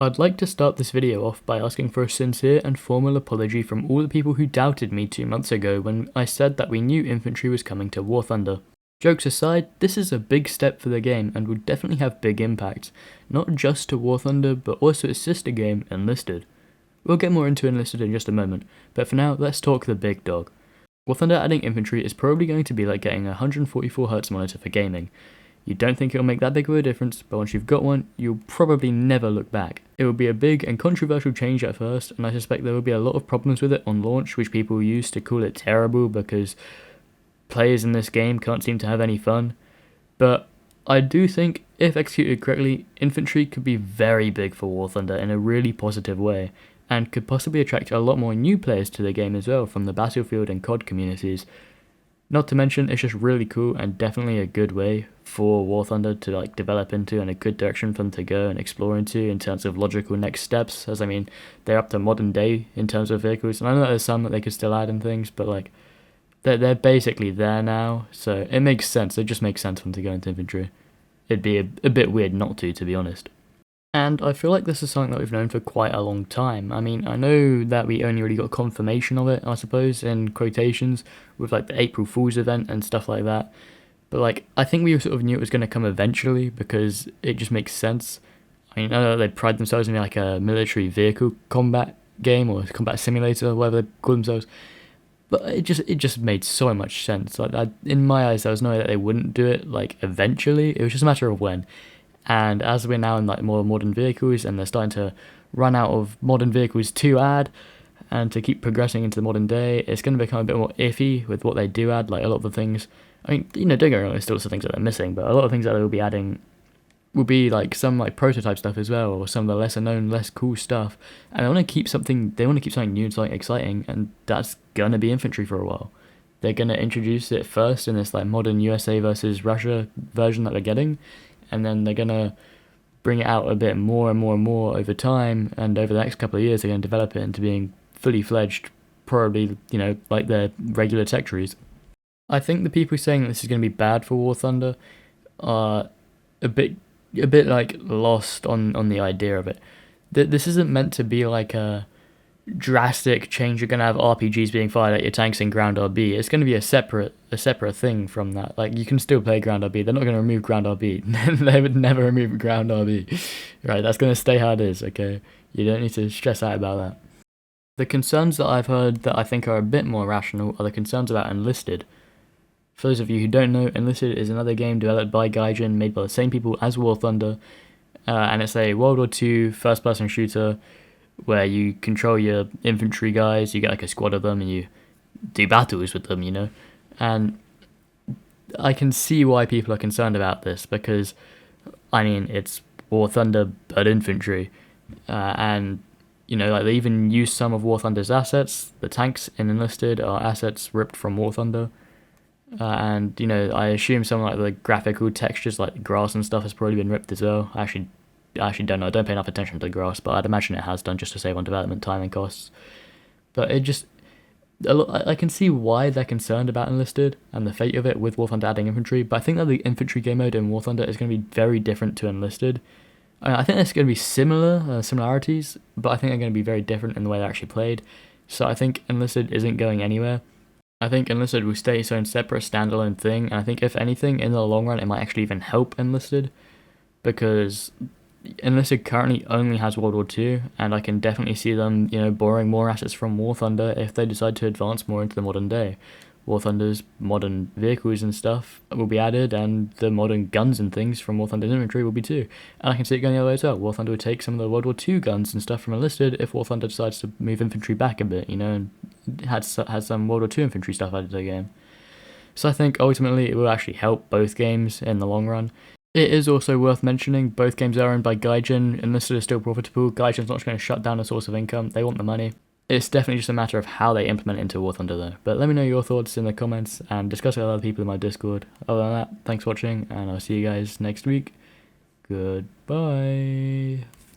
I'd like to start this video off by asking for a sincere and formal apology from all the people who doubted me 2 months ago when I said that we knew Infantry was coming to War Thunder. Jokes aside, this is a big step for the game and will definitely have big impacts, not just to War Thunder but also its sister game, Enlisted. We'll get more into Enlisted in just a moment, but for now let's talk the big dog. War Thunder adding Infantry is probably going to be like getting a 144Hz monitor for gaming. You don't think it'll make that big of a difference, but once you've got one, you'll probably never look back. It will be a big and controversial change at first, and I suspect there will be a lot of problems with it on launch, which people use to call it terrible because players in this game can't seem to have any fun. But I do think, if executed correctly, Infantry could be very big for War Thunder in a really positive way, and could possibly attract a lot more new players to the game as well from the Battlefield and COD communities. Not to mention, it's just really cool and definitely a good way for War Thunder to develop into and a good direction for them to go and explore into in terms of logical next steps. As I mean, they're up to modern day in terms of vehicles, and I know there's some that they could still add and things, but they're basically there now, so it makes sense. It just makes sense for them to go into Infantry. It'd be a bit weird not to be honest. And I feel like this is something that we've known for quite a long time. I mean, I know that we only really got confirmation of it, I suppose, in quotations, with the April Fool's event and stuff like that. But I think we sort of knew it was going to come eventually because it just makes sense. I mean, I know they pride themselves in a military vehicle combat game or combat simulator, whatever they call themselves. But it just made so much sense. In my eyes, there was no way that they wouldn't do it eventually. It was just a matter of when. And as we're now in more modern vehicles and they're starting to run out of modern vehicles to add and to keep progressing into the modern day, it's going to become a bit more iffy with what they do add. A lot of the things, I mean, don't get me wrong, there's still some things that they're missing, but a lot of things that they'll be adding will be some prototype stuff as well, or some of the lesser known, less cool stuff. And they want to keep something new and something exciting, and that's going to be Infantry for a while. They're going to introduce it first in this modern USA versus Russia version that they're getting, and then they're going to bring it out a bit more and more and more over time, and over the next couple of years they're going to develop it into being fully fledged, probably, like their regular tech trees. I think the people saying that this is going to be bad for War Thunder are a bit lost on the idea of it. This isn't meant to be a drastic change. You're going to have RPGs being fired at your tanks in ground RB. It's going to be a separate thing from that. You can still play ground RB. They're not going to remove ground RB. They would never remove ground RB. Right, that's going to stay how it is, okay? You don't need to stress out about that. The concerns that I've heard that I think are a bit more rational are the concerns about Enlisted. For those of you who don't know, Enlisted is another game developed by Gaijin, made by the same people as War Thunder, and it's a World War II first-person shooter where you control your infantry guys, you get a squad of them, and you do battles with them, And I can see why people are concerned about this, because, I mean, it's War Thunder, but infantry. And, they even use some of War Thunder's assets. The tanks in Enlisted are assets ripped from War Thunder. And, I assume some of the graphical textures, like grass and stuff, has probably been ripped as well. I actually don't know. I don't pay enough attention to the grass, but I'd imagine it has done, just to save on development time and costs. But I can see why they're concerned about Enlisted and the fate of it with War Thunder adding Infantry, but I think that the Infantry game mode in War Thunder is going to be very different to Enlisted. I think there's going to be similarities, but I think they're going to be very different in the way they're actually played. So I think Enlisted isn't going anywhere. I think Enlisted will stay its own separate standalone thing, and I think if anything, in the long run, it might actually even help Enlisted, because Enlisted currently only has World War II, and I can definitely see them, borrowing more assets from War Thunder if they decide to advance more into the modern day. War Thunder's modern vehicles and stuff will be added, and the modern guns and things from War Thunder's inventory will be too. And I can see it going the other way as well. War Thunder would take some of the World War II guns and stuff from Enlisted if War Thunder decides to move infantry back a bit, and had some World War II infantry stuff added to the game. So I think ultimately it will actually help both games in the long run. It is also worth mentioning, both games are owned by Gaijin. Enlisted is still profitable. Gaijin's not just going to shut down a source of income. They want the money. It's definitely just a matter of how they implement it into War Thunder though. But let me know your thoughts in the comments and discuss it with other people in my Discord. Other than that, thanks for watching, and I'll see you guys next week. Goodbye.